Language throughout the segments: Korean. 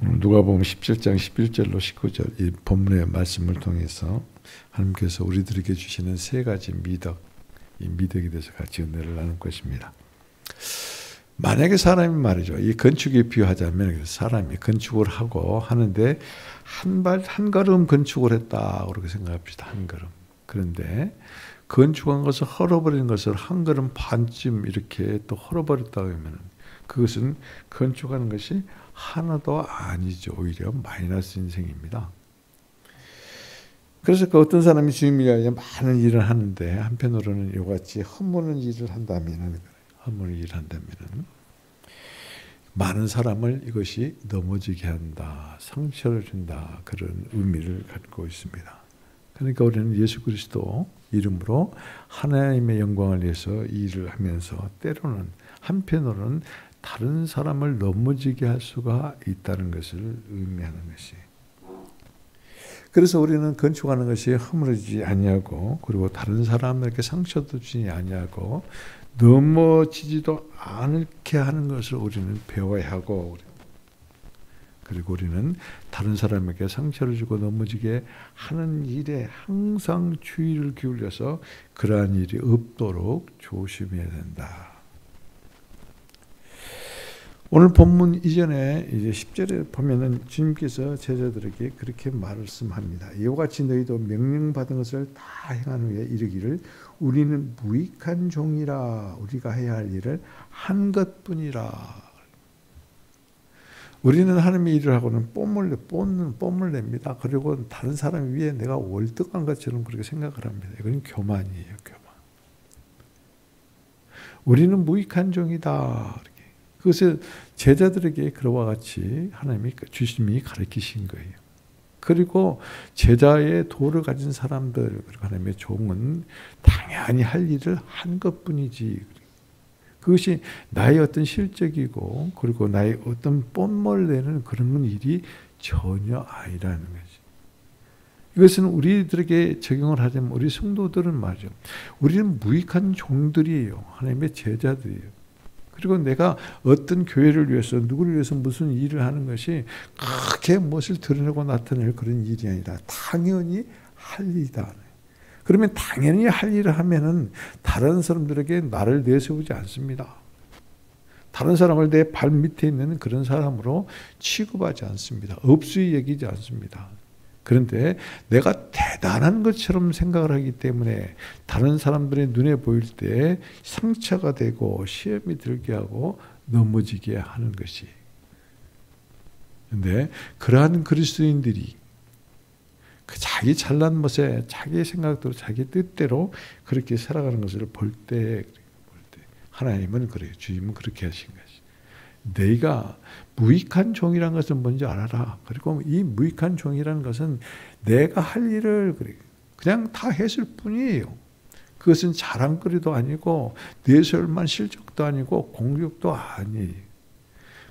누가복음 17장 11절로 19절 이 본문의 말씀을 통해서 하나님께서 우리들에게 주시는 세 가지 미덕, 이 미덕에 대해서 같이 은혜를 나눌 것입니다. 만약에 사람이 말이죠, 이 건축에 비유하자면 사람이 건축을 하고 하는데 한 걸음 건축을 했다 그렇게 생각합시다. 한 걸음. 그런데 건축한 것을 헐어버리는 것을 한 걸음 반쯤 이렇게 또 헐어버렸다 하면 그것은 건축하는 것이 하나도 아니죠. 오히려 마이너스 인생입니다. 그래서 그 어떤 사람이 주님을 위하여 많은 일을 하는데 한편으로는 이같이 헛무는 일을 한다면 많은 사람을 이것이 넘어지게 한다, 상처를 준다, 그런 의미를 갖고 있습니다. 그러니까 우리는 예수 그리스도 이름으로 하나님의 영광을 위해서 일을 하면서 때로는 한편으로는 다른 사람을 넘어지게 할 수가 있다는 것을 의미하는 것이. 그래서 우리는 건축하는 것이 허물어지지 아니하고 그리고 다른 사람에게 상처도 주지 아니하고 넘어지지도 않게 하는 것을 우리는 배워야 하고, 그리고 우리는 다른 사람에게 상처를 주고 넘어지게 하는 일에 항상 주의를 기울여서 그러한 일이 없도록 조심해야 된다. 오늘 본문 이전에 이제 10절에 보면은 주님께서 제자들에게 그렇게 말씀합니다. 이와 같이 너희도 명령받은 것을 다 행한 후에 이르기를 우리는 무익한 종이라, 우리가 해야 할 일을 한 것뿐이라. 우리는 하나님의 일을 하고는 뽐을 냅니다. 그리고 다른 사람 위에 내가 월등한 것처럼 그렇게 생각을 합니다. 이건 교만이에요, 교만. 우리는 무익한 종이다. 그것을 제자들에게 그와 같이 하나님이 주님이 가르치신 거예요. 그리고 제자의 도를 가진 사람들, 그리고 하나님의 종은 당연히 할 일을 한 것뿐이지. 그것이 나의 어떤 실적이고 그리고 나의 어떤 뽐을 내는 그런 일이 전혀 아니라는 거지. 이것은 우리들에게 적용을 하자면 우리 성도들은 말이죠. 우리는 무익한 종들이에요. 하나님의 제자들이에요. 그리고 내가 어떤 교회를 위해서 누구를 위해서 무슨 일을 하는 것이 크게 무엇을 드러내고 나타낼 그런 일이 아니라 당연히 할 일이다. 그러면 당연히 할 일을 하면은 다른 사람들에게 나를 내세우지 않습니다. 다른 사람을 내 발 밑에 있는 그런 사람으로 취급하지 않습니다. 업수히 여기지 않습니다. 그런데 내가 대단한 것처럼 생각을 하기 때문에 다른 사람들의 눈에 보일 때 상처가 되고 시험이 들게 하고 넘어지게 하는 것이. 그런데 그러한 그리스도인들이 그 자기 잘난 것에 자기 생각대로 자기 뜻대로 그렇게 살아가는 것을 볼 때 하나님은 그래요. 주님은 그렇게 하신 것이. 너희가 무익한 종이라는 것을 먼저 알아라. 그리고 이 무익한 종이라는 것은 내가 할 일을 그냥 다 했을 뿐이에요. 그것은 자랑거리도 아니고 내세울만 실적도 아니고 공격도 아니에요.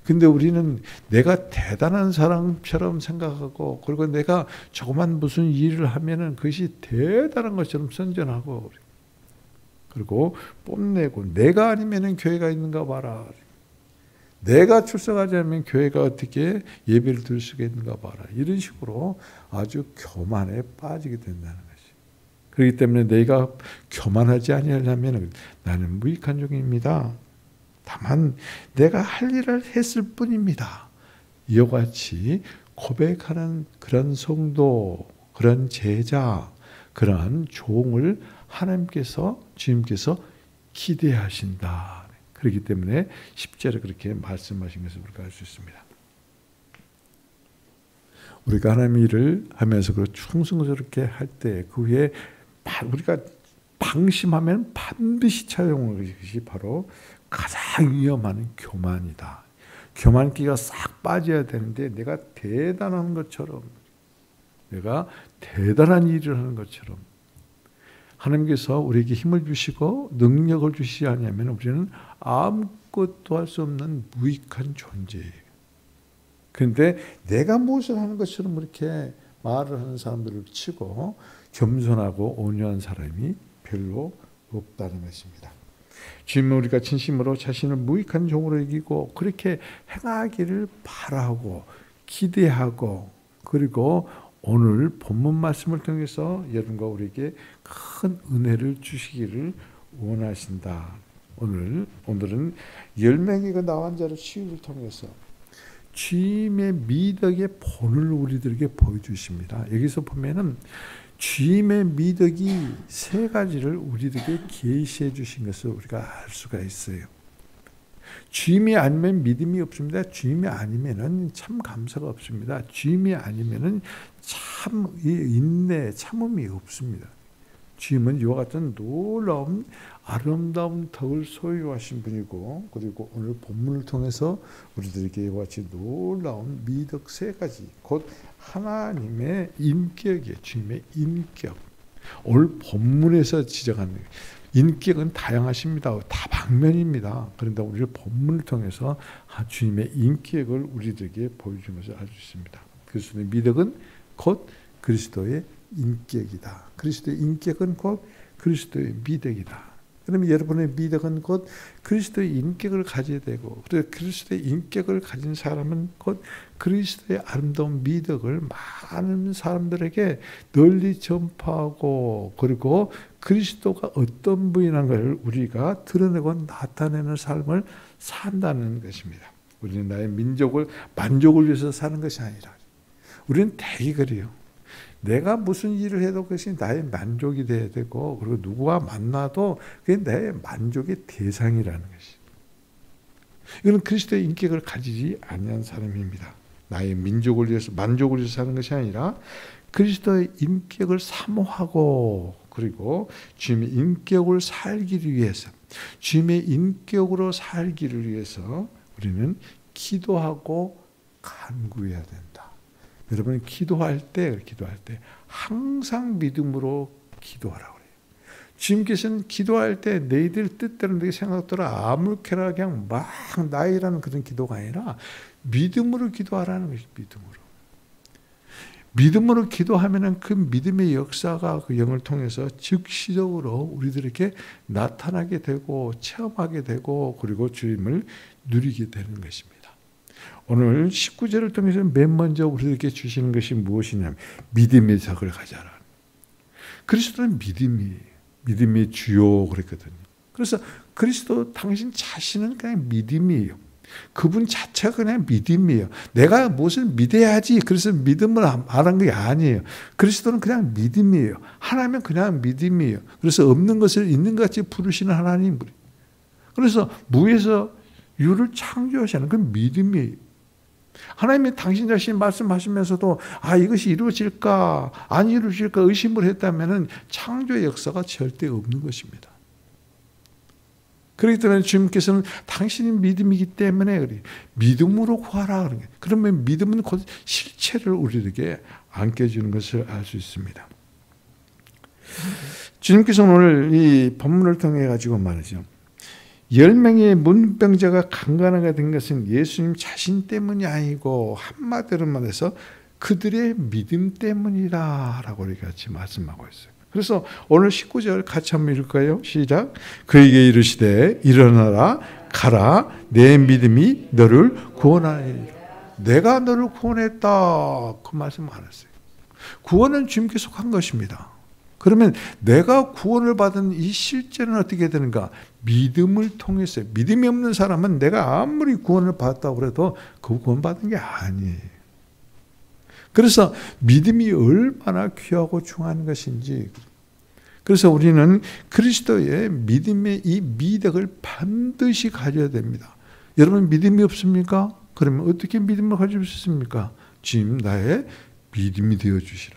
근데 우리는 내가 대단한 사람처럼 생각하고 그리고 내가 조그만 무슨 일을 하면은 그것이 대단한 것처럼 선전하고 그리고 뽐내고 내가 아니면은 교회가 있는가 봐라. 내가 출석하지 않으면 교회가 어떻게 예배를 드릴 수가 있는가 봐라. 이런 식으로 아주 교만에 빠지게 된다는 것이. 그렇기 때문에 내가 교만하지 아니하려면 나는 무익한 종입니다. 다만 내가 할 일을 했을 뿐입니다. 이와 같이 고백하는 그런 성도, 그런 제자, 그러한 종을 하나님께서, 주님께서 기대하신다. 그렇기 때문에 10절에 그렇게 말씀하신 것을 우리가 알 수 있습니다. 우리가 하나님의 일을 하면서 그 충성스럽게 할 때 그 후에 우리가 방심하면 반드시 차용하는 것이 바로 가장 위험한 교만이다. 교만기가 싹 빠져야 되는데 내가 대단한 것처럼 내가 대단한 일을 하는 것처럼 하나님께서 우리에게 힘을 주시고 능력을 주시지 않으면 우리는 아무것도 할 수 없는 무익한 존재예요. 그런데 내가 무엇을 하는 것처럼 그렇게 말을 하는 사람들을 치고 겸손하고 온유한 사람이 별로 없다는 것입니다. 주님은 우리가 진심으로 자신을 무익한 종으로 여기고 그렇게 행하기를 바라고 기대하고 그리고 오늘 본문 말씀을 통해서 여러분과 우리에게 큰 은혜를 주시기를 원하신다. 오늘은 열매가 나온 자를 치유를 통해서 주님의 미덕의 본을 우리들에게 보여주십니다. 여기서 보면은 주님의 미덕이 세 가지를 우리들에게 계시해 주신 것을 우리가 알 수가 있어요. 주님이 아니면 믿음이 없습니다. 주님이 아니면은 참 감사가 없습니다. 주님이 아니면은 참 인내, 참음이 없습니다. 주님은 이와 같은 놀라운 아름다운 덕을 소유하신 분이고, 그리고 오늘 본문을 통해서 우리들에게 이와 같이 놀라운 미덕 세 가지, 곧 하나님의 인격이에요. 주님의 인격. 오늘 본문에서 지적하는 인격은 다양하십니다. 다방면입니다. 그런데 우리를 본문을 통해서 주님의 인격을 우리들에게 보여주는 것을 알 수 있습니다. 그리스도의 미덕은 곧 그리스도의 인격이다. 그리스도의 인격은 곧 그리스도의 미덕이다. 그러면 여러분의 미덕은 곧 그리스도의 인격을 가져야 되고, 그래서 그리스도의 인격을 가진 사람은 곧 그리스도의 아름다운 미덕을 많은 사람들에게 널리 전파하고, 그리고 그리스도가 어떤 분이라는 걸 우리가 드러내고 나타내는 삶을 산다는 것입니다. 우리는 나의 만족을 위해서 사는 것이 아니라, 우리는 대개 그래요. 내가 무슨 일을 해도 그것이 나의 만족이 돼야 되고, 그리고 누구와 만나도 그게 내 만족의 대상이라는 것이. 이건 그리스도의 인격을 가지지 아니한 사람입니다. 나의 만족을 위해서 사는 것이 아니라 그리스도의 인격을 사모하고, 그리고 주님의 인격을 살기를 위해서, 주님의 인격으로 살기를 위해서 우리는 기도하고 간구해야 된다. 여러분 기도할 때 항상 믿음으로 기도하라고 그래요. 주님께서는 기도할 때 너희들 뜻대로 내 생각대로 아무렇게나 그냥 막 나이라는 그런 기도가 아니라 믿음으로 기도하라는 것이 믿음으로 기도하면은 그 믿음의 역사가 그 영을 통해서 즉시적으로 우리들에게 나타나게 되고 체험하게 되고, 그리고 주님을 누리게 되는 것입니다. 오늘 19절을 통해서 맨 먼저 우리에게 주시는 것이 무엇이냐면 믿음의 덕을 가져라. 그리스도는 믿음이 주요 그랬거든요. 그래서 그리스도 당신 자신은 그냥 믿음이에요. 그분 자체가 그냥 믿음이에요. 내가 무엇을 믿어야지 그래서 믿음을 안 한 게 아니에요. 그리스도는 그냥 믿음이에요. 하나님은 그냥 믿음이에요. 그래서 없는 것을 있는 것 같이 부르시는 하나님. 그래서 무에서 유를 창조하시는 그 믿음이에요. 하나님이 당신 자신이 말씀하시면서도 이것이 이루어질까 안 이루어질까 의심을 했다면 창조의 역사가 절대 없는 것입니다. 그렇기 때문에 주님께서는 당신이 믿음이기 때문에 그래. 믿음으로 구하라. 그러면 믿음은 곧 실체를 우리에게 안겨주는 것을 알 수 있습니다. 주님께서는 오늘 이 본문을 통해 가지고 말이죠. 10명의 문병자가 강간하게 된 것은 예수님 자신 때문이 아니고 한마디로 말해서 그들의 믿음 때문이다라고 우리 같이 말씀하고 있어요. 그래서 오늘 19절 같이 한번 읽을까요? 시작. 그에게 이르시되 일어나라 가라 내 믿음이 너를 구원하리라. 내가 너를 구원했다. 그 말씀 안 했어요. 구원은 주님께서 한 것입니다. 그러면 내가 구원을 받은 이 실제는 어떻게 되는가? 믿음을 통해서. 믿음이 없는 사람은 내가 아무리 구원을 받았다고 해도 그 구원 받은 게 아니에요. 그래서 믿음이 얼마나 귀하고 중요한 것인지. 그래서 우리는 그리스도의 믿음의 이 미덕을 반드시 가져야 됩니다. 여러분 믿음이 없습니까? 그러면 어떻게 믿음을 가질 수 있습니까? 주님 나의 믿음이 되어주시라.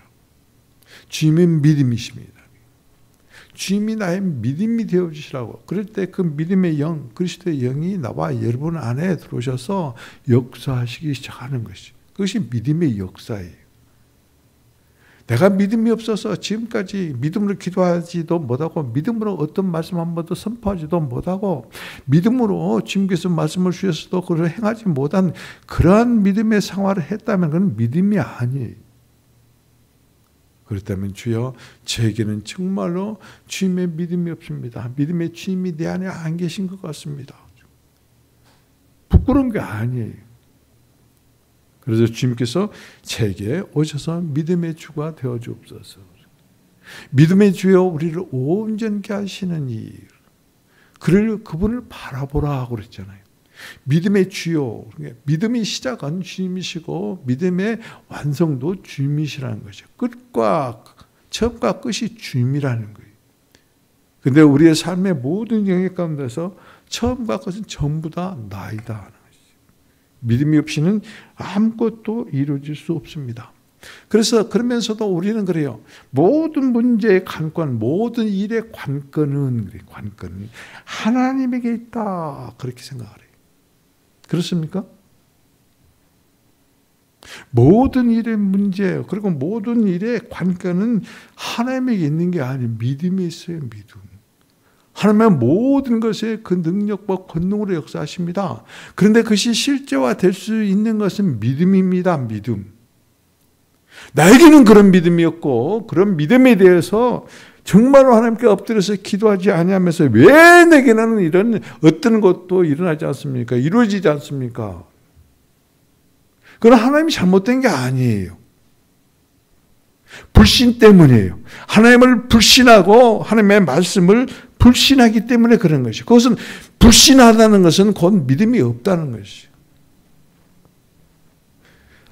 주님의 믿음이십니다. 주님이 나의 믿음이 되어주시라고. 그럴 때 그 믿음의 영, 그리스도의 영이 나와 여러분 안에 들어오셔서 역사하시기 시작하는 것이. 그것이 믿음의 역사예요. 내가 믿음이 없어서 지금까지 믿음으로 기도하지도 못하고 믿음으로 어떤 말씀 한 번도 선포하지도 못하고 믿음으로 주님께서 말씀을 주셨어도 그걸 행하지 못한 그러한 믿음의 생활을 했다면 그건 믿음이 아니에요. 그렇다면 주여 저에게는 정말로 주님의 믿음이 없습니다. 믿음의 주님이 내 안에 안 계신 것 같습니다. 부끄러운 게 아니에요. 그래서 주님께서 제게 오셔서 믿음의 주가 되어 주옵소서. 믿음의 주여 우리를 온전케 하시는 이 그분을 바라보라 하고 그랬잖아요. 믿음의 주요, 믿음의 시작은 주님이시고 믿음의 완성도 주님이시라는 거죠. 처음과 끝이 주님이라는 거예요. 근데 우리의 삶의 모든 영역 가운데서 처음과 끝은 전부 다 나이다 하는 거죠. 믿음이 없이는 아무것도 이루어질 수 없습니다. 그래서 그러면서도 우리는 그래요. 모든 문제의 관건, 모든 일의 관건은 하나님에게 있다. 그렇게 생각을 해요. 그렇습니까? 모든 일의 문제, 그리고 모든 일의 관건은 하나님에게 있는 게 아니에요. 믿음이 있어요. 믿음. 하나님은 모든 것에 그 능력과 권능으로 역사하십니다. 그런데 그것이 실제화될 수 있는 것은 믿음입니다. 믿음. 나에게는 그런 믿음이 없고 그런 믿음에 대해서 정말로 하나님께 엎드려서 기도하지 아니하면서 왜 내게는 이런 어떤 것도 일어나지 않습니까? 이루어지지 않습니까? 그건 하나님이 잘못된 게 아니에요. 불신 때문이에요. 하나님을 불신하고 하나님의 말씀을 불신하기 때문에 그런 것이죠. 그것은 불신하다는 것은 곧 믿음이 없다는 것이죠.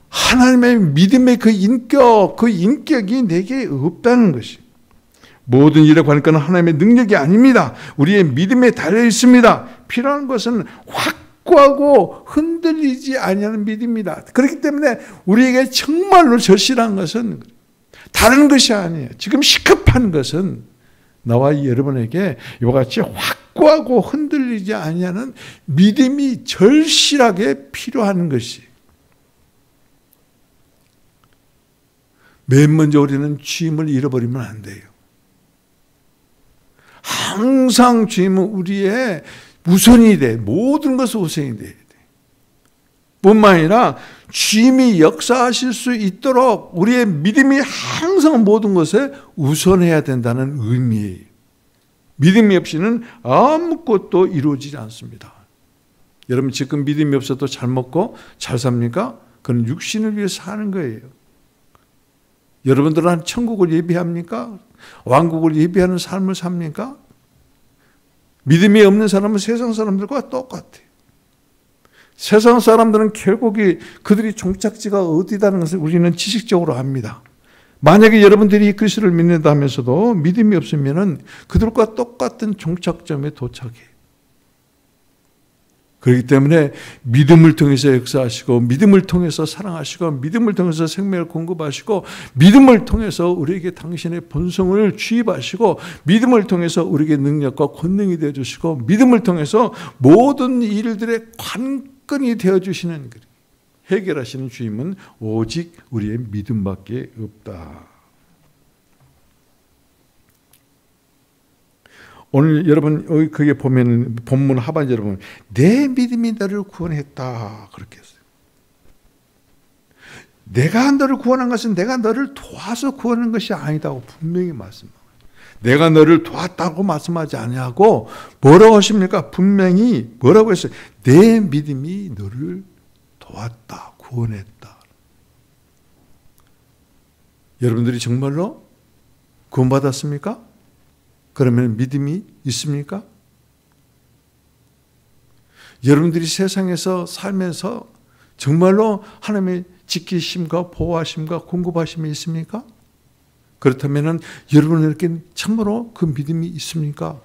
하나님의 믿음의 그 인격이 내게 없다는 것이. 모든 일에 관건은 하나님의 능력이 아닙니다. 우리의 믿음에 달려 있습니다. 필요한 것은 확고하고 흔들리지 아니하는 믿음입니다. 그렇기 때문에 우리에게 정말로 절실한 것은 다른 것이 아니에요. 지금 시급한 것은 나와 여러분에게 이와 같이 확고하고 흔들리지 아니하는 믿음이 절실하게 필요한 것이. 맨 먼저 우리는 주님을 잃어버리면 안 돼요. 항상 주님은 우리의 우선이 돼. 모든 것은 우선이 돼야 돼. 뿐만 아니라 주님이 역사하실 수 있도록 우리의 믿음이 항상 모든 것에 우선해야 된다는 의미예요. 믿음이 없이는 아무것도 이루어지지 않습니다. 여러분 지금 믿음이 없어도 잘 먹고 잘 삽니까? 그건 육신을 위해서 사는 거예요. 여러분들은 천국을 예비합니까? 왕국을 예비하는 삶을 삽니까? 믿음이 없는 사람은 세상 사람들과 똑같아요. 세상 사람들은 결국에 그들이 종착지가 어디다는 것을 우리는 지식적으로 압니다. 만약에 여러분들이 그리스도를 믿는다 하면서도 믿음이 없으면 그들과 똑같은 종착점에 도착해요. 그렇기 때문에 믿음을 통해서 역사하시고 믿음을 통해서 사랑하시고 믿음을 통해서 생명을 공급하시고 믿음을 통해서 우리에게 당신의 본성을 주입하시고 믿음을 통해서 우리에게 능력과 권능이 되어주시고 믿음을 통해서 모든 일들의 관건이 되어주시는 해결하시는 주님은 오직 우리의 믿음밖에 없다. 오늘 여러분 거기에 보면 본문 하반절에 보면 내 믿음이 너를 구원했다 그렇게 했어요. 내가 너를 구원한 것은 내가 너를 도와서 구원한 것이 아니다고 분명히 말씀합니다. 내가 너를 도왔다고 말씀하지 아니하고 뭐라고 하십니까? 분명히 뭐라고 했어요? 내 믿음이 너를 도왔다, 구원했다. 여러분들이 정말로 구원받았습니까? 그러면 믿음이 있습니까? 여러분들이 세상에서 살면서 정말로 하나님의 지키심과 보호하심과 공급하심이 있습니까? 그렇다면 여러분에게 참으로 그 믿음이 있습니까?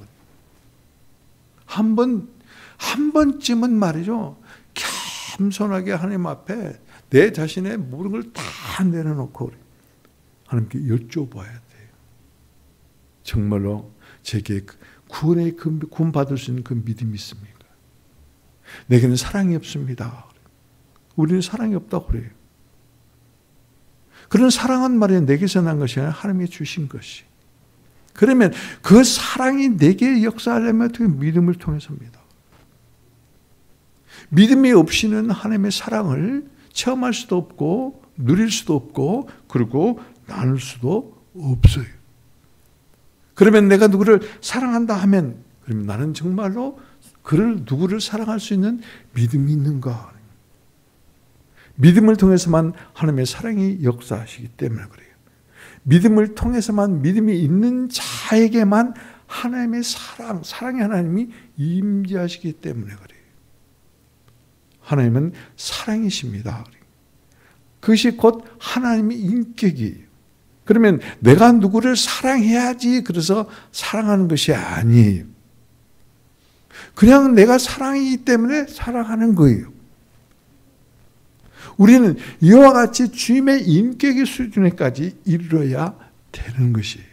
한 번쯤은 말이죠. 겸손하게 하나님 앞에 내 자신의 모든 걸 다 내려놓고 하나님께 여쭤봐야 돼요. 정말로 제게 구원의 구원받을 수 있는 그 믿음이 있습니까? 내게는 사랑이 없습니다. 우리는 사랑이 없다고 그래요. 그런 사랑은 말이야 내게서 난 것이 아니라 하나님이 주신 것이. 그러면 그 사랑이 내게 역사하려면 어떻게 믿음을 통해서입니다. 믿음이 없이는 하나님의 사랑을 체험할 수도 없고 누릴 수도 없고 그리고 나눌 수도 없어요. 그러면 내가 누구를 사랑한다 하면 그러면 나는 정말로 누구를 사랑할 수 있는 믿음이 있는가? 믿음을 통해서만 하나님의 사랑이 역사하시기 때문에 그래요. 믿음을 통해서만, 믿음이 있는 자에게만 하나님의 사랑의 하나님이 임재하시기 때문에 그래요. 하나님은 사랑이십니다. 그것이 곧 하나님의 인격이에요. 그러면 내가 누구를 사랑해야지 그래서 사랑하는 것이 아니에요. 그냥 내가 사랑이기 때문에 사랑하는 거예요. 우리는 이와 같이 주님의 인격의 수준에까지 이르러야 되는 것이에요.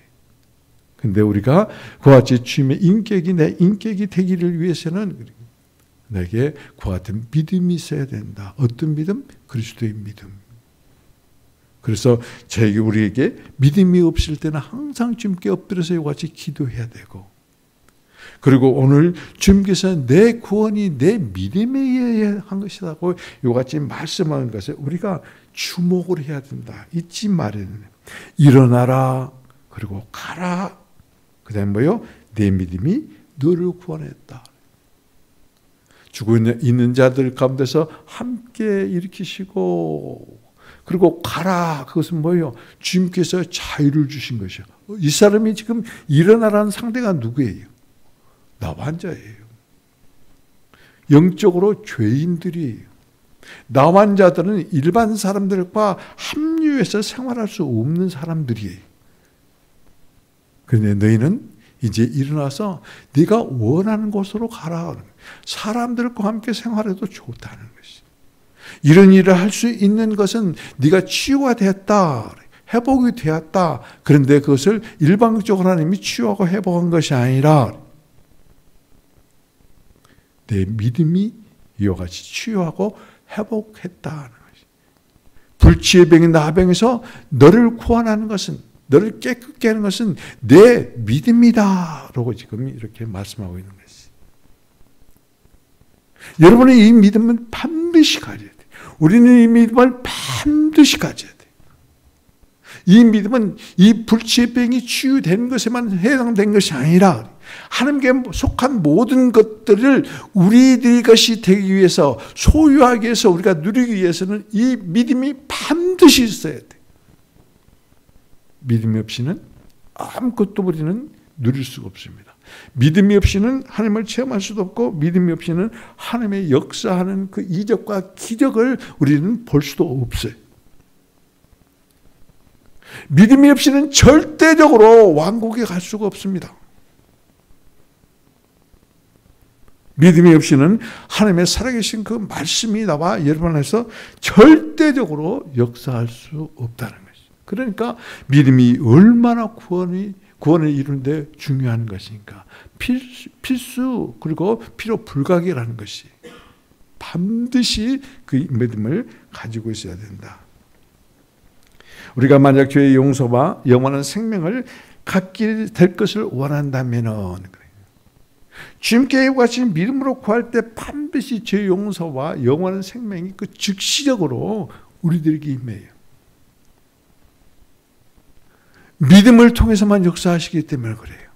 근데 우리가 그와 같이 주님의 인격이 내 인격이 되기를 위해서는 내게 그와 같은 믿음이 있어야 된다. 어떤 믿음? 그리스도의 믿음. 그래서 우리에게 믿음이 없을 때는 항상 주님께 엎드려서 이와 같이 기도해야 되고, 그리고 오늘 주님께서 내 구원이 내 믿음에 의해 한 것이라고 이와 같이 말씀하는 것을 우리가 주목을 해야 된다. 잊지 말아야 된다. 일어나라. 그리고 가라. 그 다음에 뭐요? 내 믿음이 너를 구원했다. 죽어 있는 자들 가운데서 함께 일으키시고, 그리고 가라. 그것은 뭐예요? 주님께서 자유를 주신 것이요. 이 사람이 지금 일어나라는 상대가 누구예요? 나환자예요. 영적으로 죄인들이에요. 나환자들은 일반 사람들과 합류해서 생활할 수 없는 사람들이에요. 그런데 너희는 이제 일어나서 네가 원하는 곳으로 가라. 사람들과 함께 생활해도 좋다는 것이. 이런 일을 할 수 있는 것은 네가 치유가 되었다. 회복이 되었다. 그런데 그것을 일방적으로 하나님이 치유하고 회복한 것이 아니라 내 믿음이 이와 같이 치유하고 회복했다는 것이. 불치의 병인 나병에서 너를 구원하는 것은, 너를 깨끗게 하는 것은 내 믿음이다. 라고 지금 이렇게 말씀하고 있는 것이. 여러분의 이 믿음은 반드시 가져야 돼요. 우리는 이 믿음을 반드시 가져야 돼요. 이 믿음은 이 불치의 병이 치유된 것에만 해당된 것이 아니라 하나님께 속한 모든 것들을 우리들의 것이 되기 위해서, 소유하기 위해서, 우리가 누리기 위해서는 이 믿음이 반드시 있어야 돼요. 믿음이 없이는 아무것도 우리는 누릴 수가 없습니다. 믿음이 없이는 하나님을 체험할 수도 없고, 믿음이 없이는 하나님의 역사하는 그 이적과 기적을 우리는 볼 수도 없어요. 믿음이 없이는 절대적으로 왕국에 갈 수가 없습니다. 믿음이 없이는 하나님의 살아계신 그 말씀이 나와 여러분 안에서 절대적으로 역사할 수 없다는 것이죠. 그러니까 믿음이 얼마나 구원을 이루는데 중요한 것이니까 필수 그리고 필요 불가결하는 것이 반드시 그 믿음을 가지고 있어야 된다. 우리가 만약 죄의 용서와 영원한 생명을 갖게 될 것을 원한다면은 주님께 같이 믿음으로 구할 때 반드시 죄 용서와 영원한 생명이 그 즉시적으로 우리들에게 임해요. 믿음을 통해서만 역사하시기 때문에 그래요.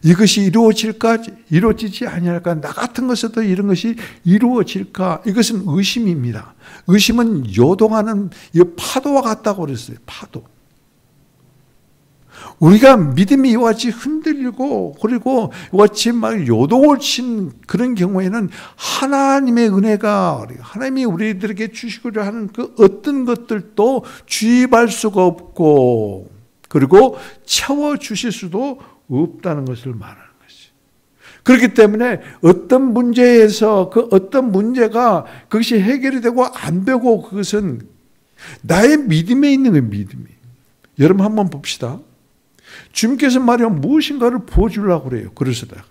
이것이 이루어질까? 이루어지지 아니할까? 나 같은 것에도 이런 것이 이루어질까? 이것은 의심입니다. 의심은 요동하는 파도와 같다고 그랬어요. 파도. 우리가 믿음이 이와 같이 흔들리고 그리고 이와 같이 막 요동을 친 그런 경우에는 하나님의 은혜가, 하나님이 우리들에게 주시고자 하는 그 어떤 것들도 주입할 수가 없고 그리고 채워주실 수도 없다는 것을 말하는 것이. 그렇기 때문에 어떤 문제에서 그 어떤 문제가 그것이 해결이 되고 안 되고 그것은 나의 믿음에 있는 거예요. 믿음이. 여러분 한번 봅시다. 주님께서 말이야 무엇인가를 부어주려고 그래요. 그릇에다가.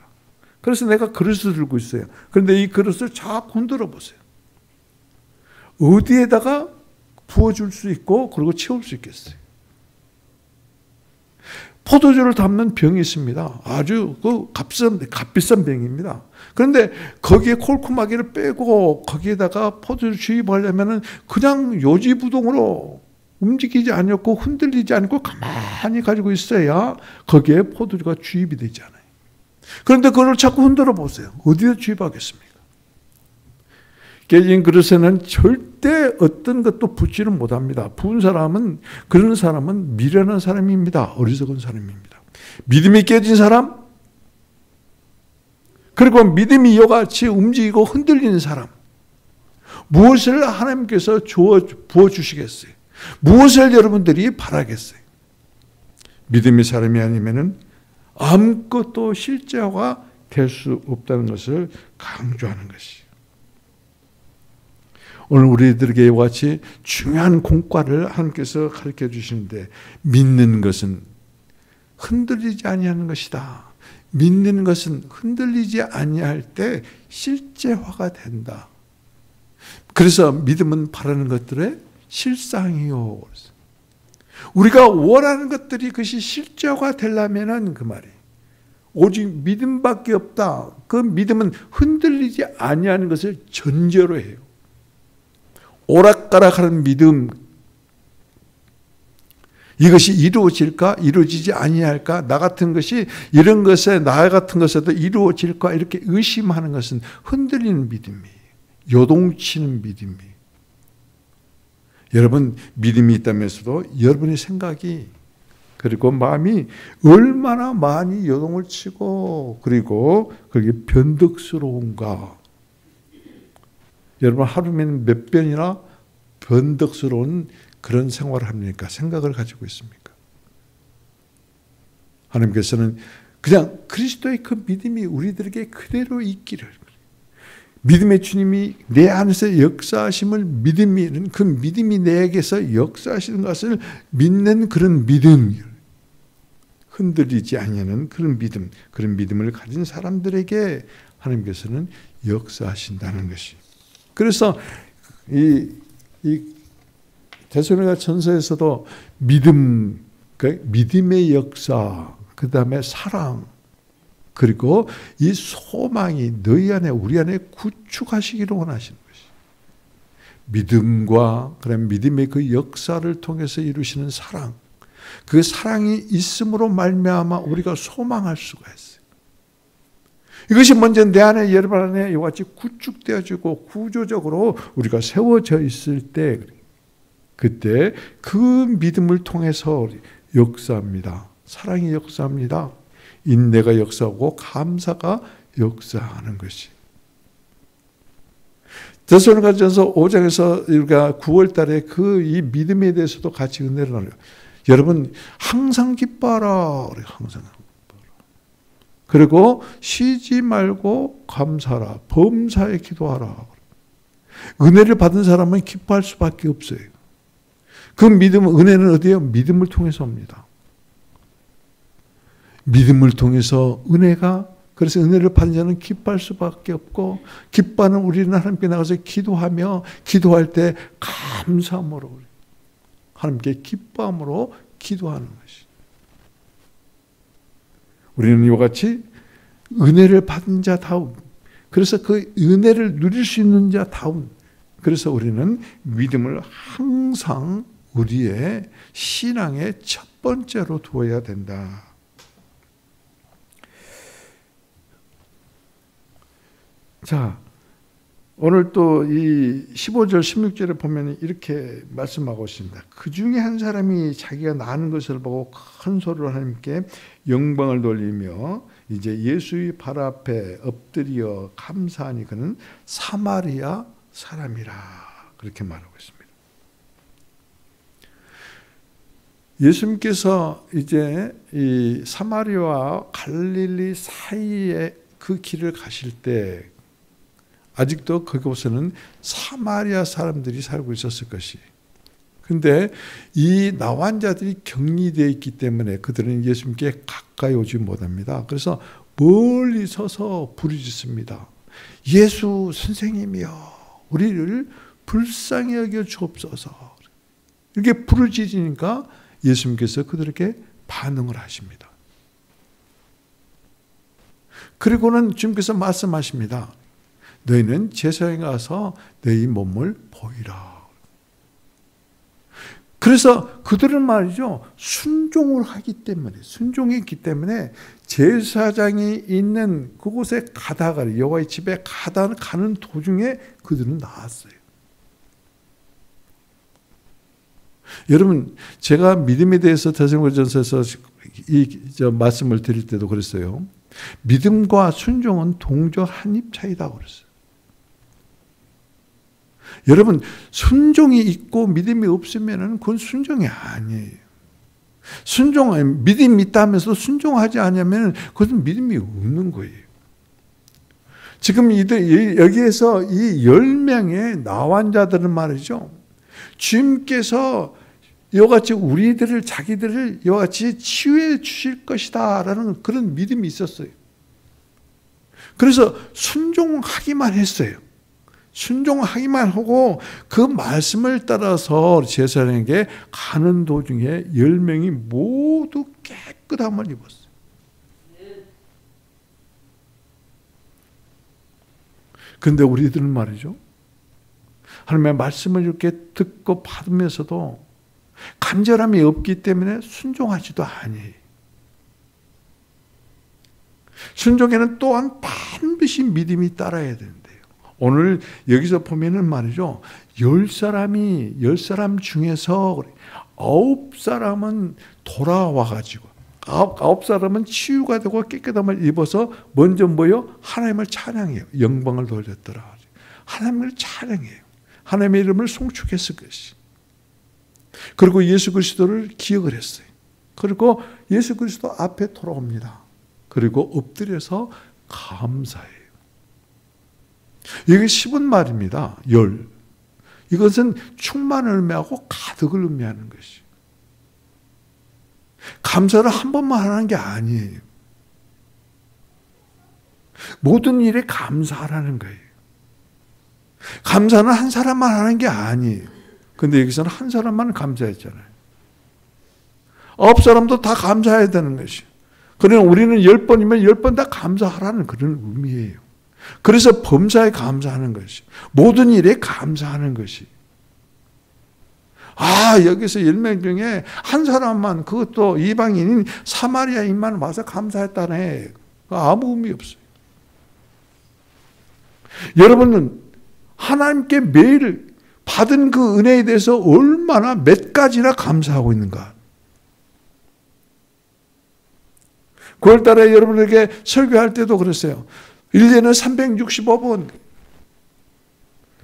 그래서 내가 그릇을 들고 있어요. 그런데 이 그릇을 자꾸 흔들어 보세요. 어디에다가 부어줄 수 있고 그리고 채울 수 있겠어요. 포도주를 담는 병이 있습니다. 아주 그 값비싼 병입니다. 그런데 거기에 콜코마기를 빼고 거기에다가 포도주를 주입하려면 그냥 요지부동으로 움직이지 않고 흔들리지 않고 가만히 가지고 있어야 거기에 포도주가 주입이 되지 않아요. 그런데 그걸 자꾸 흔들어 보세요. 어디에 주입하겠습니까? 깨진 그릇에는 절대 어떤 것도 붓지를 못합니다. 부은 사람은, 그런 사람은 미련한 사람입니다. 어리석은 사람입니다. 믿음이 깨진 사람, 그리고 믿음이 이같이 움직이고 흔들리는 사람, 무엇을 하나님께서 부어주시겠어요? 무엇을 여러분들이 바라겠어요? 믿음의 사람이 아니면은 아무것도 실제화가 될 수 없다는 것을 강조하는 것이에요. 오늘 우리들에게 이와 같이 중요한 공과를 하나님께서 가르쳐 주시는데, 믿는 것은 흔들리지 아니하는 것이다. 믿는 것은 흔들리지 아니할 때 실제화가 된다. 그래서 믿음은 바라는 것들의 실상이요. 우리가 원하는 것들이 그것이 실제화가 되려면은 그 말이 오직 믿음밖에 없다. 그 믿음은 흔들리지 아니하는 것을 전제로 해요. 오락가락하는 믿음, 이것이 이루어질까 이루어지지 아니할까, 나 같은 것이 이런 것에 나 같은 것에도 이루어질까 이렇게 의심하는 것은 흔들리는 믿음이에요. 요동치는 믿음이에요. 여러분, 믿음이 있다면서도 여러분의 생각이 그리고 마음이 얼마나 많이 요동을 치고 그리고 그게 변덕스러운가. 여러분, 하루에는 몇 번이나 변덕스러운 그런 생활을 합니까? 생각을 가지고 있습니까? 하나님께서는 그냥 그리스도의 그 믿음이 우리들에게 그대로 있기를, 믿음의 주님이 내 안에서 역사하심을 믿음이, 그 믿음이 내게서 역사하시는 것을 믿는 그런 믿음, 흔들리지 아니하는 그런 믿음, 그런 믿음을 가진 사람들에게 하나님께서는 역사하신다는 것이. 그래서 이 데살로니가 전서에서도 믿음, 믿음의 역사, 그 다음에 사랑, 그리고 이 소망이 너희 안에, 우리 안에 구축하시기를 원하시는 것이. 믿음과 그다음에 믿음의 그 역사를 통해서 이루시는 사랑, 그 사랑이 있음으로 말미암아 우리가 소망할 수가 있어요. 이것이 먼저 내 안에, 여러분 안에 이와 같이 구축되어지고 구조적으로 우리가 세워져 있을 때, 그때 그 믿음을 통해서 역사합니다. 사랑이 역사합니다. 인내가 역사하고 감사가 역사하는 것이. 데살로니가전서 5장에서 우리가 9월 달에 그 이 믿음에 대해서도 같이 은혜를 나눠요. 여러분, 항상 기뻐하라. 항상 기뻐하라. 그리고 쉬지 말고 감사하라. 범사에 기도하라. 은혜를 받은 사람은 기뻐할 수밖에 없어요. 그 믿음, 은혜는 어디에요? 믿음을 통해서 옵니다. 믿음을 통해서 은혜가, 그래서 은혜를 받은 자는 기뻐할 수밖에 없고, 기뻐하는 우리는 하나님께 나가서 기도하며, 기도할 때 감사함으로, 하나님께 기뻐함으로 기도하는 것이. 우리는 이와 같이 은혜를 받은 자다움, 그래서 그 은혜를 누릴 수 있는 자다움, 그래서 우리는 믿음을 항상 우리의 신앙의 첫 번째로 두어야 된다. 자, 오늘 또 이 15절 16절에 보면 이렇게 말씀하고 있습니다. 그 중에 한 사람이 자기가 나는 것을 보고 큰 소리로 하나님께 영광을 돌리며 이제 예수의 발 앞에 엎드려 감사하니 그는 사마리아 사람이라, 그렇게 말하고 있습니다. 예수님께서 이제 이 사마리아와 갈릴리 사이에 그 길을 가실 때 아직도 그곳에는 사마리아 사람들이 살고 있었을 것이. 그런데 이 나환자들이 격리되어 있기 때문에 그들은 예수님께 가까이 오지 못합니다. 그래서 멀리 서서 부르짖습니다. 예수 선생님이여, 우리를 불쌍히 여겨 주옵소서. 이렇게 부르짖으니까 예수님께서 그들에게 반응을 하십니다. 그리고는 주님께서 말씀하십니다. 너희는 제사장에 가서 너희 몸을 보이라. 그래서 그들은 말이죠. 순종을 하기 때문에, 순종했기 때문에 제사장이 있는 그곳에 가다가, 여호와의 집에 가는 도중에 그들은 나왔어요. 여러분, 제가 믿음에 대해서 데살로니가전서에서 말씀을 드릴 때도 그랬어요. 믿음과 순종은 동저 한 입 차이다 그랬어요. 여러분, 순종이 있고 믿음이 없으면 그건 순종이 아니에요. 믿음이 있다 하면서 순종하지 않으면 그것은 믿음이 없는 거예요. 지금 여기에서 이 10명의 나환 자들은 말이죠. 주님께서 이와같이 우리들을, 자기들을 이와같이 치유해 주실 것이다 라는 그런 믿음이 있었어요. 그래서 순종하기만 했어요. 순종하기만 하고 그 말씀을 따라서 제사장에게 가는 도중에 10명이 모두 깨끗함을 입었어요. 그런데 우리들은 말이죠. 하나님의 말씀을 이렇게 듣고 받으면서도 간절함이 없기 때문에 순종하지도 아니에요. 순종에는 또한 반드시 믿음이 따라야 되는데요. 오늘 여기서 보면은 말이죠. 10사람 중에서 9사람은 돌아와가지고 9사람은 치유가 되고 깨끗함을 입어서 먼저 뭐요? 하나님을 찬양해요. 영광을 돌렸더라. 하나님을 찬양해요. 하나님의 이름을 송축했을 것이. 그리고 예수 그리스도를 기억을 했어요. 그리고 예수 그리스도 앞에 돌아옵니다. 그리고 엎드려서 감사해요. 이게 10은 말입니다. 이것은 충만을 의미하고 가득을 의미하는 것이. 감사를 한 번만 하는 게 아니에요. 모든 일에 감사하라는 거예요. 감사는 한 사람만 하는 게 아니에요. 근데 여기서는 한 사람만 감사했잖아요. 9사람도 다 감사해야 되는 것이. 그러나 우리는 10번이면 10번 다 감사하라는 그런 의미예요. 그래서 범사에 감사하는 것이. 모든 일에 감사하는 것이. 여기서 10명 중에 한 사람만, 그것도 이방인인 사마리아인만 와서 감사했다네. 아무 의미 없어요. 여러분은 하나님께 매일 받은 그 은혜에 대해서 얼마나 몇 가지나 감사하고 있는가. 9월달에 여러분에게 설교할 때도 그랬어요. 1년에 365번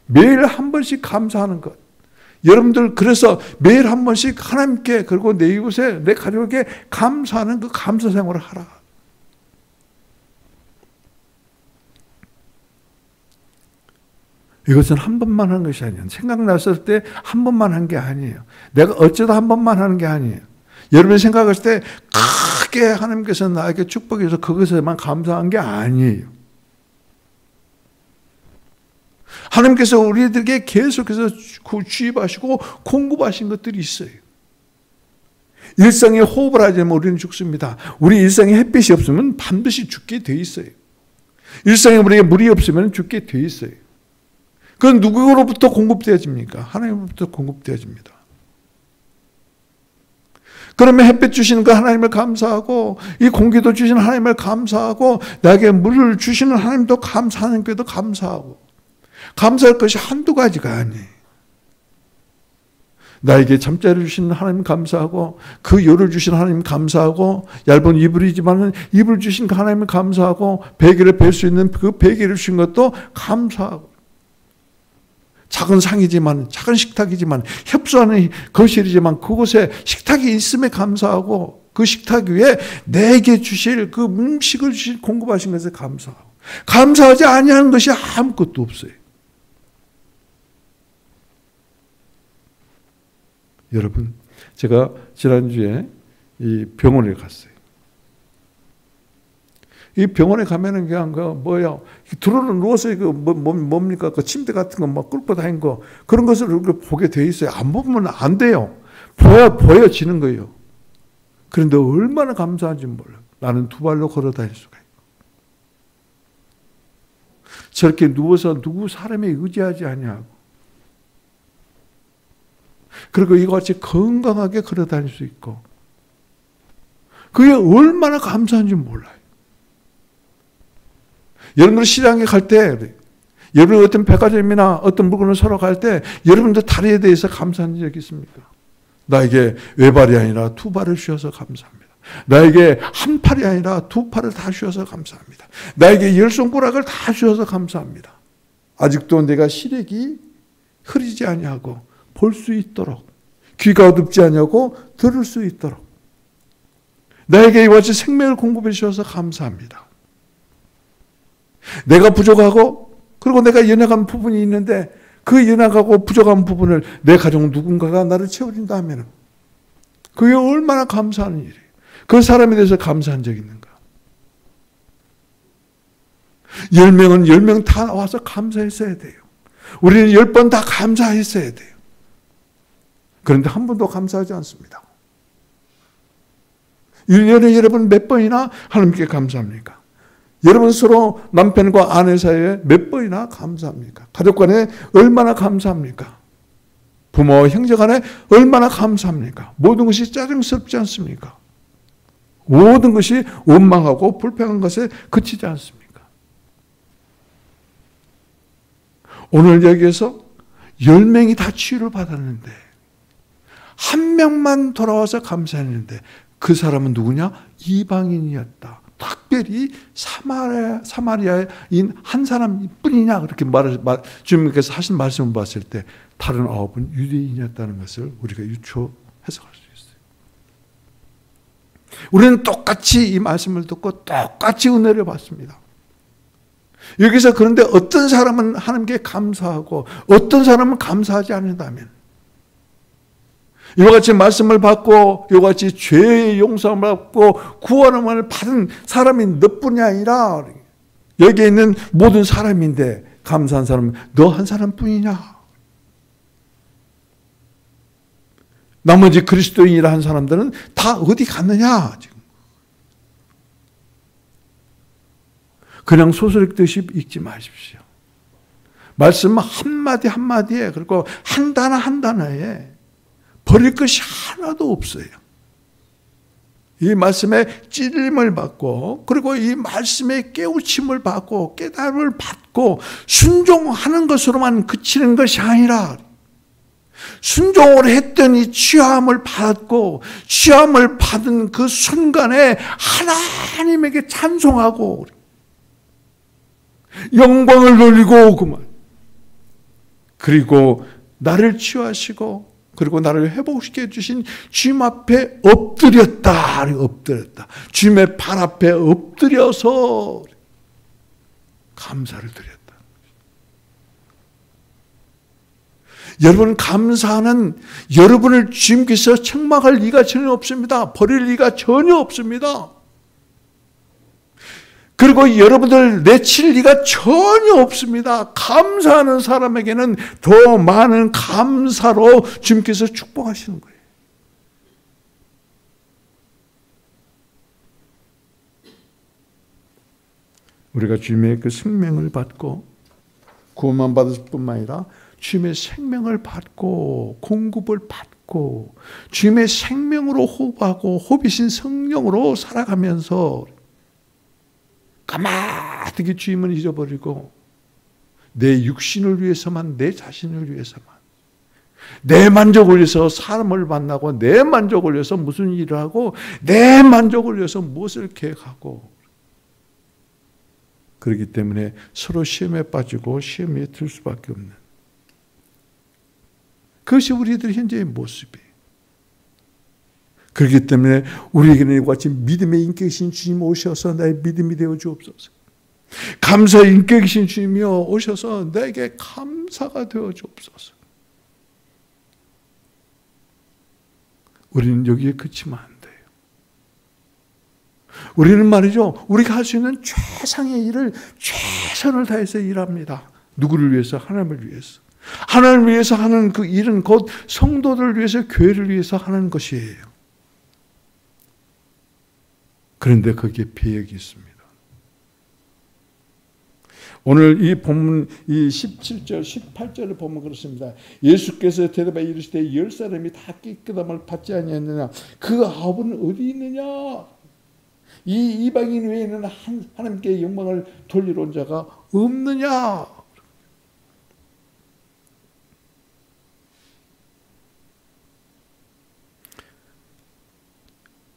매일 한 번씩 감사하는 것. 여러분들 그래서 매일 한 번씩 하나님께 그리고 내 이웃에 내 가족에게 감사하는 그 감사 생활을 하라. 이것은 한 번만 한 것이 아니에요. 생각났을 때 한 번만 한 게 아니에요. 내가 어쩌다 한 번만 하는 게 아니에요. 여러분이 생각했을 때 크게 하나님께서 나에게 축복해 서 그것에만 감사한 게 아니에요. 하나님께서 우리들에게 계속해서 주입하시고 공급하신 것들이 있어요. 일상에 호흡을 하지 않으면 우리는 죽습니다. 우리 일상에 햇빛이 없으면 반드시 죽게 돼 있어요. 일상에 우리에게 물이 없으면 죽게 돼 있어요. 그건 누구로부터 공급되어집니까? 하나님으로부터 공급되어집니다. 그러면 햇빛 주시는 그 하나님을 감사하고 이 공기도 주시는 하나님을 감사하고 나에게 물을 주시는 하나님도 감사하는 게도 감사하고 감사할 것이 한두 가지가 아니에요. 나에게 잠자리를 주시는 하나님 감사하고 그 요를 주신 하나님 감사하고 얇은 이불이지만 이불 주신 그 하나님 감사하고 베개를 벨 수 있는 그 베개를 주신 것도 감사하고 작은 상이지만 작은 식탁이지만 협소하는 거실이지만 그곳에 식탁이 있음에 감사하고 그 식탁 위에 내게 주실 그 음식을 주실 공급하신 것에 감사하고 감사하지 아니하는 것이 아무것도 없어요. 여러분, 제가 지난주에 이 병원에 갔어요. 이 병원에 가면은 그냥 들어는 누워서 뭡니까? 그 침대 같은 거 막 끌고 다니는 거 그런 것을 이렇게 보게 돼 있어요. 안 보면 안 돼요. 보여지는 거예요. 그런데 얼마나 감사한지 몰라요. 나는 두 발로 걸어 다닐 수가 있고. 저렇게 누워서 누구 사람에 의지하지 아니하고. 그리고 이같이 건강하게 걸어 다닐 수 있고, 그게 얼마나 감사한지 몰라요. 여러분들 시장에 갈 때, 여러분 어떤 백화점이나 어떤 물건을 사러 갈 때 여러분들 다리에 대해서 감사한 적이 있습니까? 나에게 외발이 아니라 두 발을 주셔서 감사합니다. 나에게 한 팔이 아니라 두 팔을 다 주셔서 감사합니다. 나에게 열 손가락을 다 주셔서 감사합니다. 아직도 내가 시력이 흐리지 아니하고 볼 수 있도록, 귀가 어둡지 아니하고 들을 수 있도록 나에게 이와 같이 생명을 공급해 주셔서 감사합니다. 내가 부족하고 그리고 내가 연약한 부분이 있는데 그 연약하고 부족한 부분을 내 가족 누군가가 나를 채워준다 하면 그게 얼마나 감사한 일이에요. 그 사람에 대해서 감사한 적이 있는가? 10명은 10명 다 와서 감사했어야 돼요. 우리는 10번 다 감사했어야 돼요. 그런데 한 번도 감사하지 않습니다. 1년에 여러분 몇 번이나 하나님께 감사합니까? 여러분 서로 남편과 아내 사이에 몇 번이나 감사합니까? 가족 간에 얼마나 감사합니까? 부모와 형제 간에 얼마나 감사합니까? 모든 것이 짜증스럽지 않습니까? 모든 것이 원망하고 불평한 것에 그치지 않습니까? 오늘 여기에서 10명이 다 치유를 받았는데 한 명만 돌아와서 감사했는데 그 사람은 누구냐? 이방인이었다. 특별히 사마리아인 한 사람뿐이냐 그렇게 주님께서 하신 말씀을 봤을 때 다른 9은 유대인이었다는 것을 우리가 유추 해석할 수 있어요. 우리는 똑같이 이 말씀을 듣고 똑같이 은혜를 받습니다. 여기서 그런데 어떤 사람은 하나님께 감사하고 어떤 사람은 감사하지 않는다면 이와 같이 말씀을 받고 이와 같이 죄의 용서를 받고 구원을 받은 사람이 너뿐이 아니라 여기에 있는 모든 사람인데 감사한 사람은 너 한 사람뿐이냐? 나머지 그리스도인이라 한 사람들은 다 어디 갔느냐? 지금 그냥 소설 읽듯이 읽지 마십시오. 말씀 한마디 한마디에 그리고 한 단어 한 단어에 버릴 것이 하나도 없어요. 이 말씀에 찔림을 받고 그리고 이 말씀에 깨우침을 받고 깨달음을 받고 순종하는 것으로만 그치는 것이 아니라 순종을 했더니 취함을 받았고 취함을 받은 그 순간에 하나님에게 찬송하고 영광을 돌리고 그만 그리고 나를 치유하시고 그리고 나를 회복시켜 주신 주님 앞에 엎드렸다. 주님의 발 앞에 엎드려서 감사를 드렸다. 여러분 감사는 여러분을 주님께서 책망할 리가 전혀 없습니다. 버릴 리가 전혀 없습니다. 그리고 여러분들 내칠 리가 전혀 없습니다. 감사하는 사람에게는 더 많은 감사로 주님께서 축복하시는 거예요. 우리가 주님의 그 생명을 받고 구원만 받을 뿐만 아니라 주님의 생명을 받고 공급을 받고 주님의 생명으로 호흡하고 호흡이신 성령으로 살아가면서 까마득히 주님을 잊어버리고 내 육신을 위해서만 내 자신을 위해서만 내 만족을 위해서 사람을 만나고 내 만족을 위해서 무슨 일을 하고 내 만족을 위해서 무엇을 계획하고 그렇기 때문에 서로 시험에 빠지고 시험에 들 수밖에 없는 그것이 우리들 현재의 모습이에요. 그렇기 때문에 우리에게는 이와 같이 믿음의 인격이신 주님 오셔서 나의 믿음이 되어 주옵소서. 감사의 인격이신 주님이여 오셔서 나에게 감사가 되어 주옵소서. 우리는 여기에 그치면 안 돼요. 우리는 말이죠. 우리가 할 수 있는 최상의 일을 최선을 다해서 일합니다. 누구를 위해서? 하나님을 위해서. 하나님을 위해서 하는 그 일은 곧 성도들을 위해서 교회를 위해서 하는 것이에요. 그런데 거기에 배역이 있습니다. 오늘 이 본문 이 17절 18절을 보면 그렇습니다. 예수께서 대답하여 이르시되 10사람이 다 깨끗함을 받지 아니하느냐 그 9은 어디 있느냐. 이 이방인 외에는 하나님께 영광을 돌리러 온 자가 없느냐.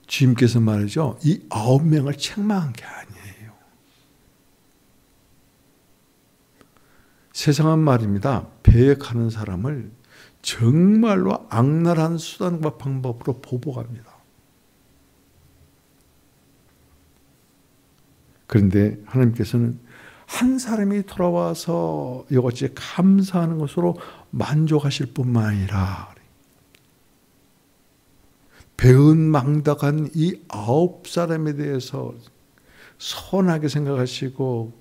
주님께서 말이죠. 이 9명을 책망한 게 아니에요. 세상은 말입니다. 배역하는 사람을 정말로 악랄한 수단과 방법으로 보복합니다. 그런데 하나님께서는 한 사람이 돌아와서 이것이 감사하는 것으로 만족하실 뿐만 아니라 배은망덕한 이 9사람에 대해서 선하게 생각하시고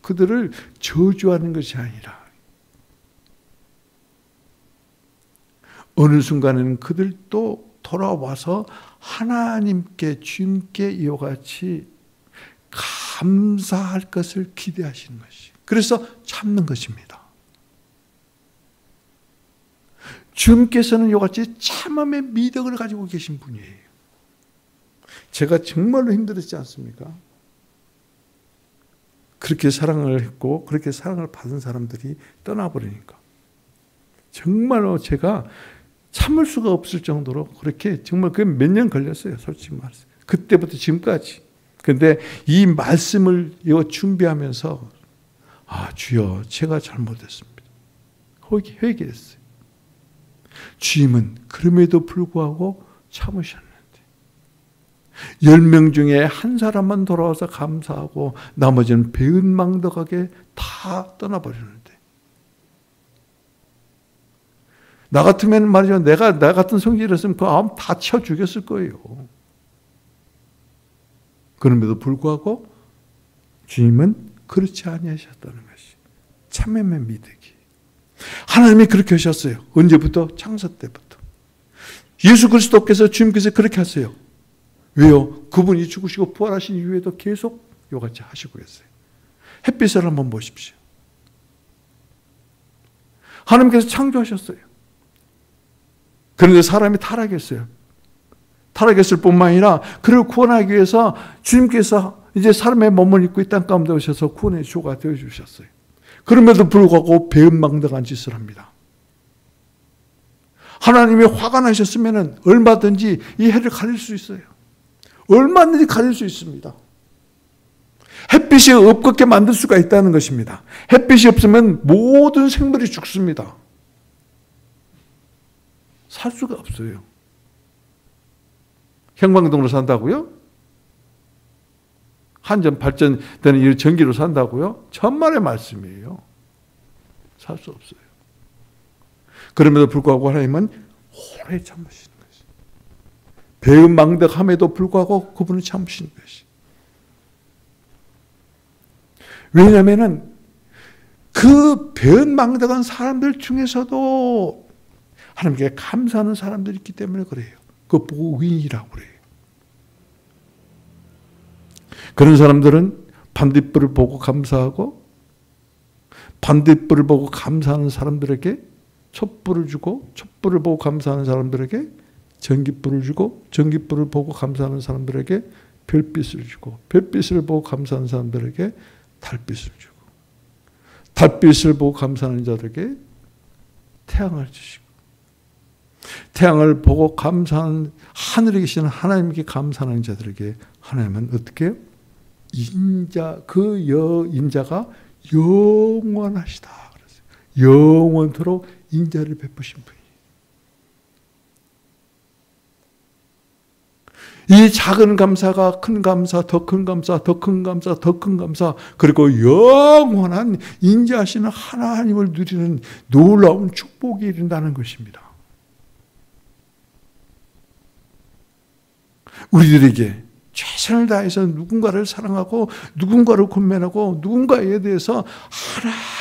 그들을 저주하는 것이 아니라 어느 순간에는 그들도 돌아와서 하나님께 주님께 이와 같이 감사할 것을 기대하시는 것이. 그래서 참는 것입니다. 주님께서는 이와 같이 참음의 미덕을 가지고 계신 분이에요. 제가 정말로 힘들었지 않습니까? 그렇게 사랑을 했고 그렇게 사랑을 받은 사람들이 떠나버리니까 정말로 제가 참을 수가 없을 정도로 그렇게 정말 그게 몇 년 걸렸어요. 솔직히 말해서. 그때부터 지금까지. 그런데 이 말씀을 이거 준비하면서 주여 제가 잘못했습니다. 회개했어요. 주님은 그럼에도 불구하고 참으셨는데 10명 중에 한 사람만 돌아와서 감사하고 나머지는 배은망덕하게 다 떠나버리는데 나 같으면 말이죠. 나 같은 성질이었으면 그 아무 다 쳐 죽였을 거예요. 그럼에도 불구하고 주님은 그렇지 아니하셨다는 것이 참음의 미덕이. 하나님이 그렇게 하셨어요. 언제부터? 창세 때부터. 예수 그리스도께서 주님께서 그렇게 하세요. 왜요? 그분이 죽으시고 부활하신 이후에도 계속 이같이 하시고 계세요. 햇빛을 한번 보십시오. 하나님께서 창조하셨어요. 그런데 사람이 타락했어요. 타락했을 뿐만 아니라 그를 구원하기 위해서 주님께서 이제 사람의 몸을 입고 이 땅 가운데 오셔서 구원의 주가 되어주셨어요. 그럼에도 불구하고 배은망덕한 짓을 합니다. 하나님이 화가 나셨으면 얼마든지 이 해를 가릴 수 있어요. 얼마든지 가릴 수 있습니다. 햇빛이 없게 만들 수가 있다는 것입니다. 햇빛이 없으면 모든 생물이 죽습니다. 살 수가 없어요. 형광등으로 산다고요? 한전 발전되는 이 전기로 산다고요? 천만의 말씀이에요. 살 수 없어요. 그럼에도 불구하고 하나님은 오래 참으시는 것이. 배은망덕함에도 불구하고 그분은 참으시는 것이. 왜냐하면 그 배은망덕한 사람들 중에서도 하나님께 감사하는 사람들이 있기 때문에 그래요. 그 보위라고 그래요. 그런 사람들은 반딧불을 보고 감사하고 반딧불을 보고 감사하는 사람들에게 촛불을 주고 촛불을 보고 감사하는 사람들에게 전깃불을 주고 전깃불을 보고 감사하는 사람들에게 별빛을 주고 별빛을 보고 감사하는 사람들에게 달빛을 주고 달빛을 보고 감사하는 자들에게 태양을 주시고 태양을 보고 감사하는 하늘에 계시는 하나님께 감사하는 자들에게 하나님은 어떻게 해요? 인자가 영원하시다. 그랬어요. 영원토록 인자를 베푸신 분이에요. 이 작은 감사가 큰 감사, 더 큰 감사, 더 큰 감사, 더 큰 감사, 그리고 영원한 인자하시는 하나님을 누리는 놀라운 축복이 이른다는 것입니다. 우리들에게 최선을 다해서 누군가를 사랑하고 누군가를 권면하고 누군가에 대해서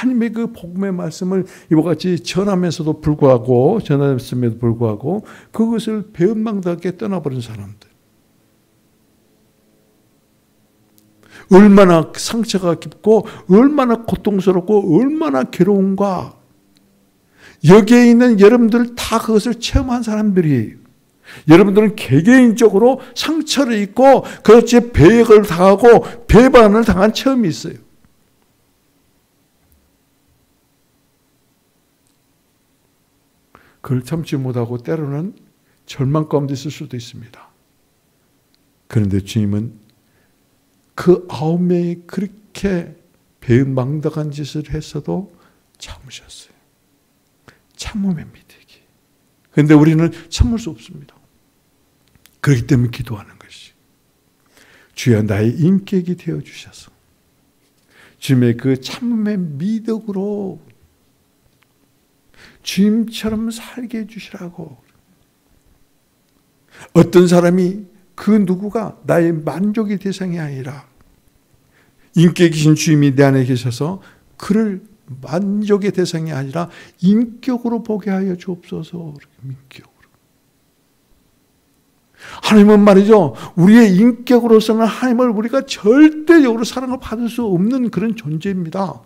하나님의 그 복음의 말씀을 이와 같이 전하면서도 불구하고 전했음에도 불구하고 그것을 배은망덕하게 떠나버린 사람들. 얼마나 상처가 깊고 얼마나 고통스럽고 얼마나 괴로운가. 여기에 있는 여러분들 다 그것을 체험한 사람들이에요. 여러분들은 개개인적으로 상처를 입고 그것에 배역을 당하고 배반을 당한 체험이 있어요. 그걸 참지 못하고 때로는 절망 가운데 있을 수도 있습니다. 그런데 주님은 그 9명이 그렇게 배은망덕한 짓을 했어도 참으셨어요. 참음의 미덕이. 그런데 우리는 참을 수 없습니다. 그렇기 때문에 기도하는 것이. 주여 나의 인격이 되어주셔서 주님의 그 참음의 미덕으로 주님처럼 살게 해주시라고. 어떤 사람이 그 누구가 나의 만족의 대상이 아니라 인격이신 주님이 내 안에 계셔서 그를 만족의 대상이 아니라 인격으로 보게 하여 주옵소서. 인격으로. 하나님은 말이죠. 우리의 인격으로서는 하나님을 우리가 절대적으로 사랑을 받을 수 없는 그런 존재입니다.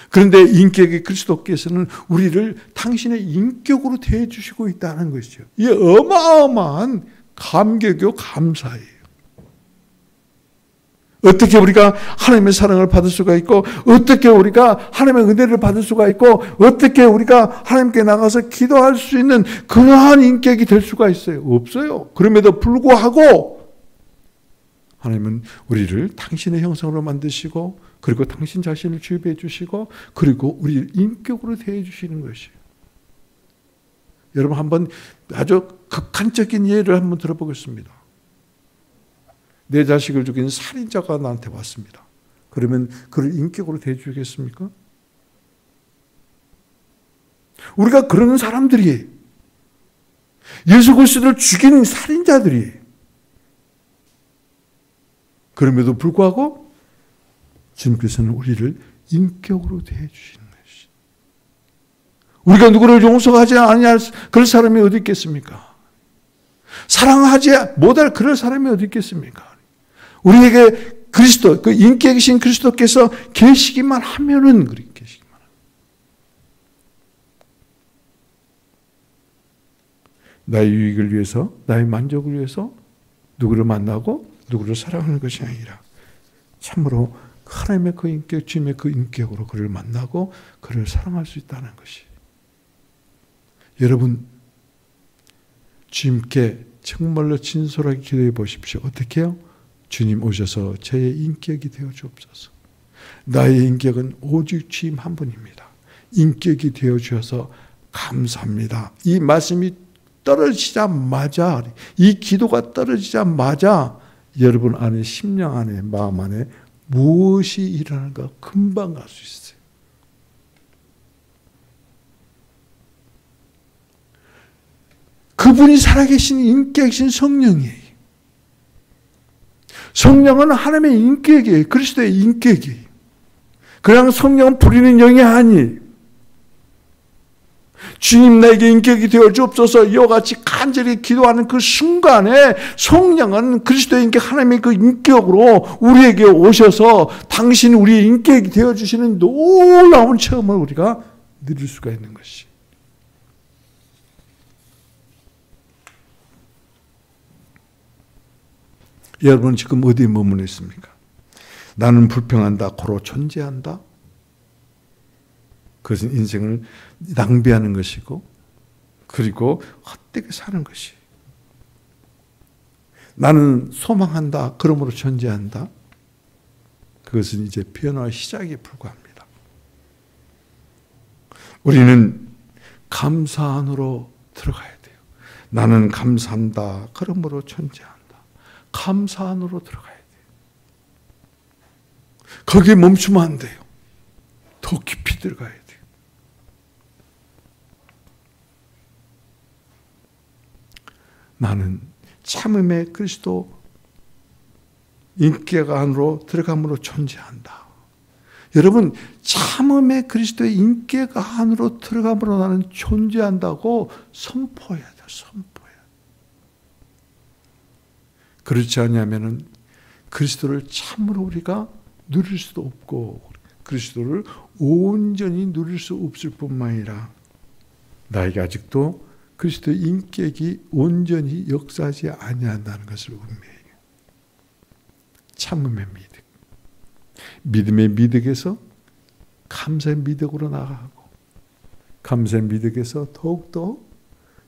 그런데 인격의 그리스도께서는 우리를 당신의 인격으로 대해주시고 있다는 것이죠. 이게 어마어마한 감격이요 감사예요. 어떻게 우리가 하나님의 사랑을 받을 수가 있고 어떻게 우리가 하나님의 은혜를 받을 수가 있고 어떻게 우리가 하나님께 나가서 기도할 수 있는 그러한 인격이 될 수가 있어요? 없어요. 그럼에도 불구하고 하나님은 우리를 당신의 형상으로 만드시고 그리고 당신 자신을 주입해 주시고 그리고 우리를 인격으로 대해 주시는 것이에요. 여러분 한번 아주 극한적인 예를 한번 들어보겠습니다. 내 자식을 죽인 살인자가 나한테 왔습니다. 그러면 그를 인격으로 대해 주겠습니까? 우리가 그런 사람들이 예수 그리스도를 죽인 살인자들이 그럼에도 불구하고 주님께서는 우리를 인격으로 대해 주시는 것이. 우리가 누구를 용서하지 아니할 그럴 사람이 어디 있겠습니까? 사랑하지 못할 그럴 사람이 어디 있겠습니까? 우리에게 그리스도, 그 인격이신 그리스도께서 계시기만 하면은 그렇게 계시기만 합니다. 나의 유익을 위해서, 나의 만족을 위해서 누구를 만나고 누구를 사랑하는 것이 아니라 참으로 하나님의 그 인격, 주님의 그 인격으로 그를 만나고 그를 사랑할 수 있다는 것이. 여러분, 주님께 정말로 진솔하게 기도해 보십시오. 어떻게 해요? 주님 오셔서 저의 인격이 되어 주옵소서. 나의 인격은 오직 주님 한 분입니다. 인격이 되어 주셔서 감사합니다. 이 말씀이 떨어지자마자, 이 기도가 떨어지자마자 여러분 안에, 심령 안에, 마음 안에 무엇이 일어나는가 금방 알 수 있어요. 그분이 살아계신 인격이신 성령이에요. 성령은 하나님의 인격이에요. 그리스도의 인격이에요. 그냥 성령은 부리는 영이 아니에요. 주님 나에게 인격이 되어 주옵소서 이와 같이 간절히 기도하는 그 순간에 성령은 그리스도의 인격, 하나님의 그 인격으로 우리에게 오셔서 당신 우리의 인격이 되어 주시는 놀라운 체험을 우리가 누릴 수가 있는 것이. 여러분 지금 어디에 머무르 있습니까? 나는 불평한다, 고로 존재한다. 그것은 인생을 낭비하는 것이고 그리고 헛되게 사는 것이. 나는 소망한다, 그러므로 존재한다. 그것은 이제 변화의 시작에 불과합니다. 우리는 감사 안으로 들어가야 돼요. 나는 감사한다, 그러므로 존재한다. 감사 안으로 들어가야 돼요. 거기에 멈추면 안 돼요. 더 깊이 들어가야 돼요. 나는 참음의 그리스도 인격 안으로 들어감으로 존재한다. 여러분, 참음의 그리스도의 인격 안으로 들어감으로 나는 존재한다고 선포해야 돼요. 선포해야 돼요. 그렇지 않으면은 그리스도를 참으로 우리가 누릴 수도 없고 그리스도를 온전히 누릴 수 없을 뿐만 아니라 나에게 아직도 그리스도의 인격이 온전히 역사하지 아니한다는 것을 운명해요. 참음의 미덕, 믿음의 미덕에서 감사의 미덕으로 나아가고 감사의 미덕에서 더욱더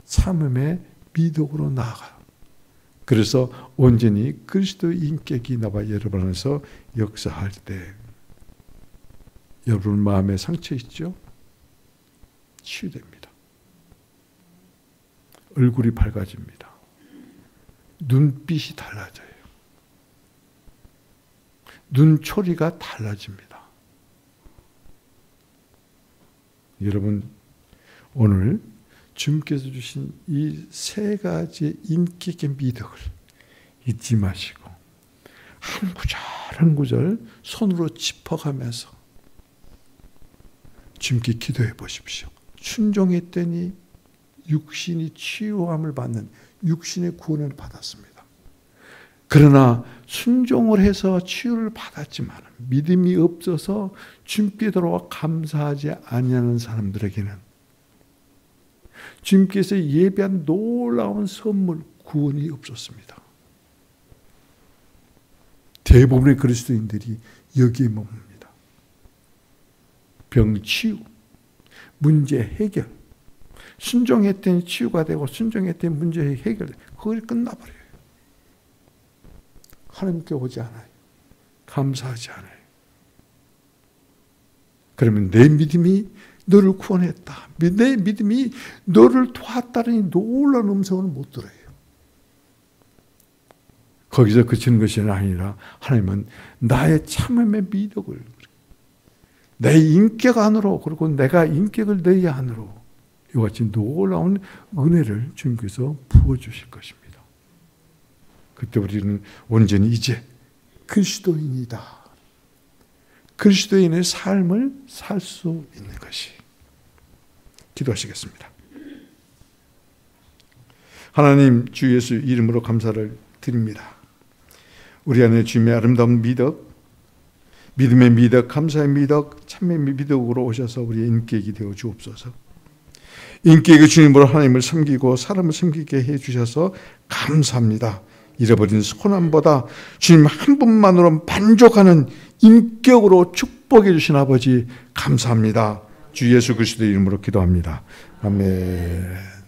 참음의 미덕으로 나아가요. 그래서 온전히 그리스도의 인격이 나와 여러분 안에서 역사할 때 여러분 마음에 상처 있죠? 치유됩니다. 얼굴이 밝아집니다. 눈빛이 달라져요. 눈초리가 달라집니다. 여러분 오늘 주님께서 주신 이 세 가지 인격의 미덕을 잊지 마시고 한 구절 한 구절 손으로 짚어가면서 주님께 기도해 보십시오. 순종했더니 육신이 치유함을 받는 육신의 구원을 받았습니다. 그러나 순종을 해서 치유를 받았지만 믿음이 없어서 주님께 돌아와 감사하지 아니하는 사람들에게는 주님께서 예배한 놀라운 선물 구원이 없었습니다. 대부분의 그리스도인들이 여기에 머뭅니다. 병 치유, 문제 해결, 순종했더니 치유가 되고 순종했더니 문제 해결, 거기 끝나버려요. 하나님께 오지 않아요. 감사하지 않아요. 그러면 내 믿음이 너를 구원했다. 내 믿음이 너를 도왔다는 놀라운 음성을 못 들어요. 거기서 그치는 것이 아니라 하나님은 나의 참음의 미덕을 내 인격 안으로 그리고 내가 인격을 너희 안으로 이와 같이 놀라운 은혜를 주님께서 부어주실 것입니다. 그때 우리는 온전히 이제 그리스도인이다. 그리스도인의 삶을 살 수 있는 것이. 기도하시겠습니다. 하나님 주 예수 이름으로 감사를 드립니다. 우리 안에 주님의 아름다운 미덕, 믿음의 미덕, 감사의 미덕, 참의 미덕으로 오셔서 우리의 인격이 되어 주옵소서. 인격의 주님으로 하나님을 섬기고 사람을 섬기게 해주셔서 감사합니다. 잃어버린 소원보다 주님 한 분만으로 만족하는 인격으로 축복해 주신 아버지 감사합니다. 주 예수 그리스도의 이름으로 기도합니다. 아멘.